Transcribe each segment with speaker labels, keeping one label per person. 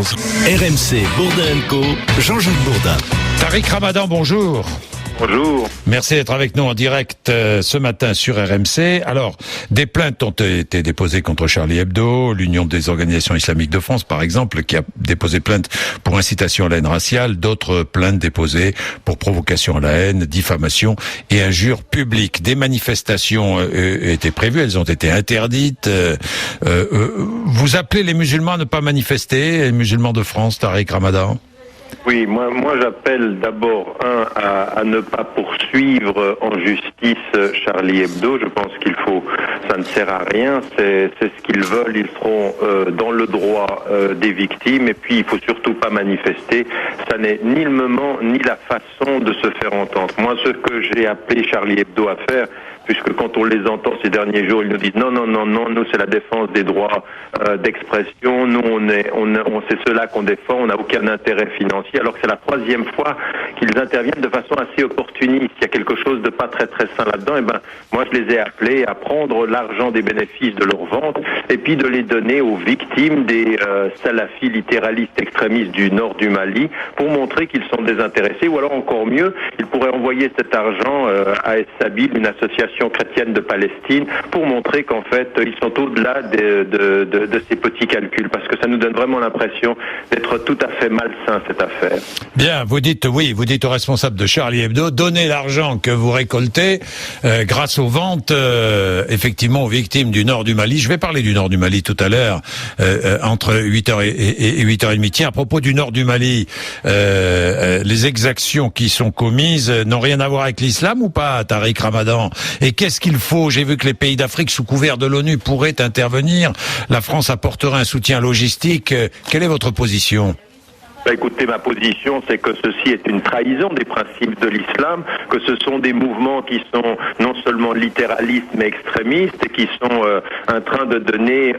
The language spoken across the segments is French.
Speaker 1: 11h11. RMC Bourdin & Co, Jean-Jacques Bourdin.
Speaker 2: Tariq Ramadan, bonjour.
Speaker 3: Bonjour.
Speaker 2: Merci d'être avec nous en direct ce matin sur RMC. Alors, des plaintes ont été déposées contre Charlie Hebdo, l'Union des organisations islamiques de France, par exemple, qui a déposé plainte pour incitation à la haine raciale, d'autres plaintes déposées pour provocation à la haine, diffamation et injures publiques. Des manifestations étaient prévues, elles ont été interdites. Vous appelez les musulmans à ne pas manifester, les musulmans de France, Tariq Ramadan?
Speaker 3: Oui, moi j'appelle d'abord à ne pas poursuivre en justice Charlie Hebdo. Je pense ça ne sert à rien, c'est ce qu'ils veulent, ils seront dans le droit des victimes, et puis il faut surtout pas manifester. Ça n'est ni le moment ni la façon de se faire entendre. Moi, ce que j'ai appelé Charlie Hebdo à faire, puisque quand on les entend ces derniers jours, ils nous disent non, nous c'est la défense des droits d'expression, nous c'est cela qu'on défend, on n'a aucun intérêt financier, alors que c'est la troisième fois qu'ils interviennent de façon assez opportuniste. Il y a quelque chose de pas très très sain là-dedans. Et moi je les ai appelés à prendre l'argent des bénéfices de leur vente et puis de les donner aux victimes des salafis littéralistes extrémistes du nord du Mali pour montrer qu'ils sont désintéressés, ou alors encore mieux, ils pourraient envoyer cet argent à Es-Sabil, une association chrétienne de Palestine, pour montrer qu'en fait ils sont au-delà de ces petits calculs, parce que ça nous donne vraiment l'impression d'être tout à fait malsain cette affaire.
Speaker 2: Bien, vous dites aux responsables de Charlie Hebdo, donnez l'argent que vous récoltez grâce aux ventes effectivement aux victimes du nord du Mali. Je vais parler du nord du Mali tout à l'heure entre 8h et 8h30. Tiens, à propos du nord du Mali, les exactions qui sont commises n'ont rien à voir avec l'islam ou pas, Tariq Ramadan? Et qu'est-ce qu'il faut? J'ai vu que les pays d'Afrique sous couvert de l'ONU pourraient intervenir. La France apporterait un soutien logistique. Quelle est votre position?
Speaker 3: Écoutez, ma position, c'est que ceci est une trahison des principes de l'islam, que ce sont des mouvements qui sont non seulement littéralistes mais extrémistes et qui sont en train de donner,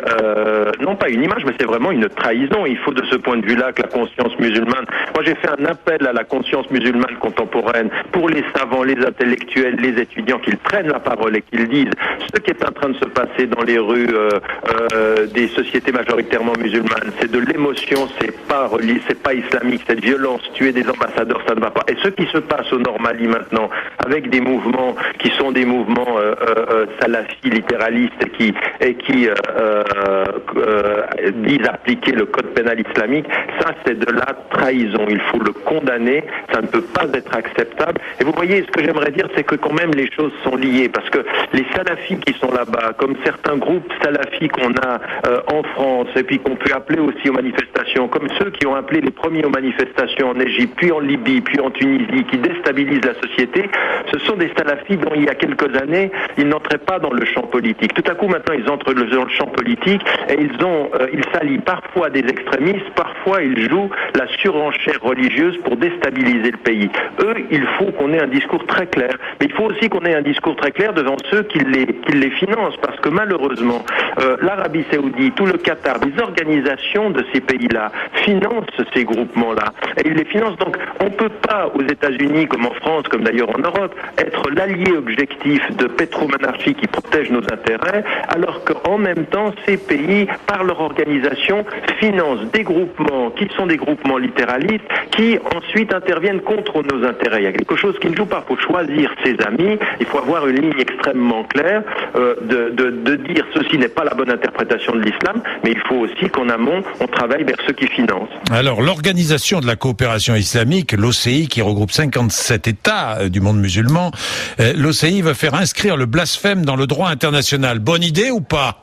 Speaker 3: non pas une image, mais c'est vraiment une trahison. Il faut de ce point de vue-là que la conscience musulmane... Moi, j'ai fait un appel à la conscience musulmane contemporaine pour les savants, les intellectuels, les étudiants, qu'ils prennent la parole et qu'ils disent ce qui est en train de se passer dans les rues des sociétés majoritairement musulmanes. C'est de l'émotion, c'est pas islamique, cette violence, tuer des ambassadeurs, ça ne va pas. Et ce qui se passe au Nord Mali maintenant, avec des mouvements qui sont des mouvements salafis, littéralistes et qui disent appliquer le code pénal islamique, ça c'est de la trahison. Il faut le condamner, ça ne peut pas être acceptable. Et vous voyez, ce que j'aimerais dire, c'est que quand même les choses sont liées, parce que les salafis qui sont là-bas, comme certains groupes salafis qu'on a en France, et puis qu'on peut appeler aussi aux manifestations, comme ceux qui ont appelé les premiers aux manifestations en Égypte, puis en Libye, puis en Tunisie, qui déstabilisent la société, ce sont des salafis dont il y a quelques années, ils n'entraient pas dans le champ politique. Tout à coup, maintenant, ils entrent dans le champ politique et ils s'allient parfois des extrémistes, parfois ils jouent la surenchère religieuse pour déstabiliser le pays. Eux, il faut qu'on ait un discours très clair, mais il faut aussi qu'on ait un discours très clair devant ceux qui les financent, parce que malheureusement, l'Arabie Saoudite ou le Qatar, les organisations de ces pays-là financent ces groupements-là. Et ils les financent. Donc, on ne peut pas, aux États-Unis, comme en France, comme d'ailleurs en Europe, être l'allié objectif de pétromonarchies qui protègent nos intérêts, alors qu'en même temps, ces pays, par leur organisation, financent des groupements qui sont des groupements littéralistes, qui ensuite interviennent contre nos intérêts. Il y a quelque chose qui ne joue pas. Il faut choisir ses amis. Il faut avoir une ligne extrêmement claire de dire ceci n'est pas la bonne interprétation de l'islam, mais il faut aussi qu'en amont, on travaille vers ceux qui financent.
Speaker 2: Alors, l'Organisation de la coopération islamique, l'OCI, qui regroupe 57 États du monde musulman, l'OCI veut faire inscrire le blasphème dans le droit international. Bonne idée ou pas ?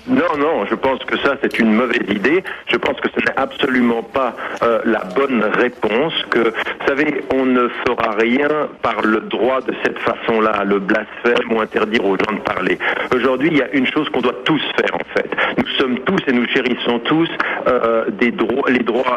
Speaker 3: Non, je pense que ça c'est une mauvaise idée. Je pense que ce n'est absolument pas la bonne réponse. Vous savez, on ne fera rien par le droit de cette façon-là, le blasphème ou interdire aux gens de parler. Aujourd'hui, il y a une chose qu'on doit tous faire en fait. Nous sommes tous et nous chérissons tous le droit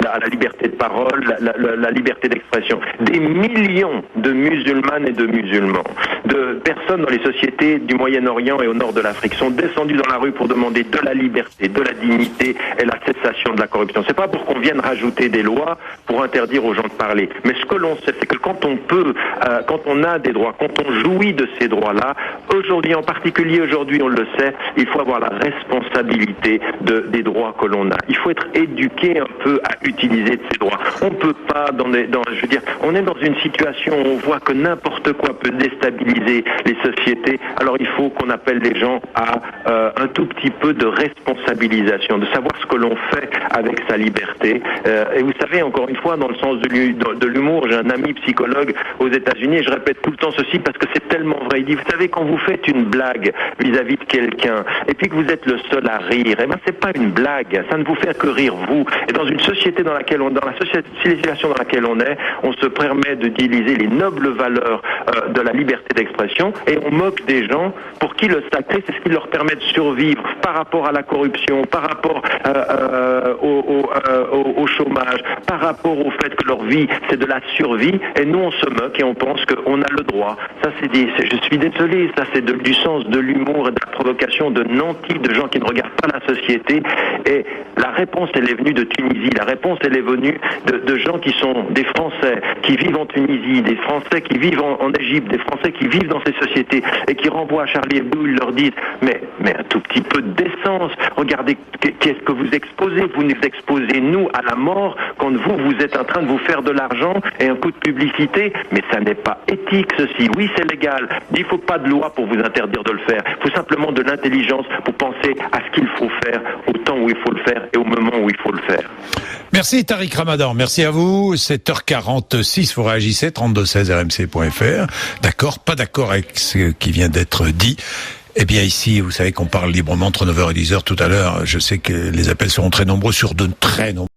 Speaker 3: à la liberté de parole, la liberté d'expression. Des millions de musulmanes et de musulmans, de personnes dans les sociétés du Moyen-Orient et au nord de l'Afrique sont descendus dans la rue pour demander de la liberté, de la dignité et la cessation question de la corruption. C'est pas pour qu'on vienne rajouter des lois pour interdire aux gens de parler. Mais ce que l'on sait, c'est que quand on a des droits, quand on jouit de ces droits-là, aujourd'hui, en particulier aujourd'hui, on le sait, il faut avoir la responsabilité des droits que l'on a. Il faut être éduqué un peu à utiliser de ces droits. On peut pas on est dans une situation où on voit que n'importe quoi peut déstabiliser les sociétés. Alors il faut qu'on appelle les gens à un tout petit peu de responsabilisation, de savoir ce que l'on fait avec sa liberté. Et vous savez, encore une fois, dans le sens de l'humour, j'ai un ami psychologue aux États-Unis et je répète tout le temps ceci parce que c'est tellement vrai. Il dit, vous savez, quand vous faites une blague vis-à-vis de quelqu'un et puis que vous êtes le seul à rire, eh ben c'est pas une blague, ça ne vous fait que rire vous. Et dans une société dans la civilisation dans laquelle on est, on se permet d'utiliser les nobles valeurs de la liberté d'expression et on moque des gens pour qui le sacré, c'est ce qui leur permet de survivre par rapport à la corruption, par rapport au chômage, par rapport au fait que leur vie, c'est de la survie, et nous on se moque et on pense qu'on a le droit. Ça je suis désolé, ça c'est du sens de l'humour et de la provocation de nantis, de gens qui ne regardent pas la société. Et la réponse, elle est venue de Tunisie. La réponse, elle est venue de gens qui sont des Français, qui vivent en Tunisie, des Français qui vivent en Égypte, des Français qui vivent dans ces sociétés et qui renvoient à Charlie Hebdo, ils leur disent mais un tout petit peu de décence. Regardez, qu'est-ce que vous exposez? Vous nous exposez, nous, à la mort quand vous êtes en train de vous faire de l'argent et un coup de publicité. Mais ça n'est pas éthique, ceci. Oui, c'est légal. Il ne faut pas de loi pour vous interdire de le faire. Il faut simplement de l'intelligence pour penser à ce qu'il faut faire, au temps où il faut le faire et au moment où il faut le faire.
Speaker 2: Merci Tariq Ramadan, merci à vous. 7h46, vous réagissez, 3216 rmc.fr. D'accord, pas d'accord avec ce qui vient d'être dit. Eh bien ici, vous savez qu'on parle librement entre 9h et 10h tout à l'heure. Je sais que les appels seront très nombreux sur de très nombreux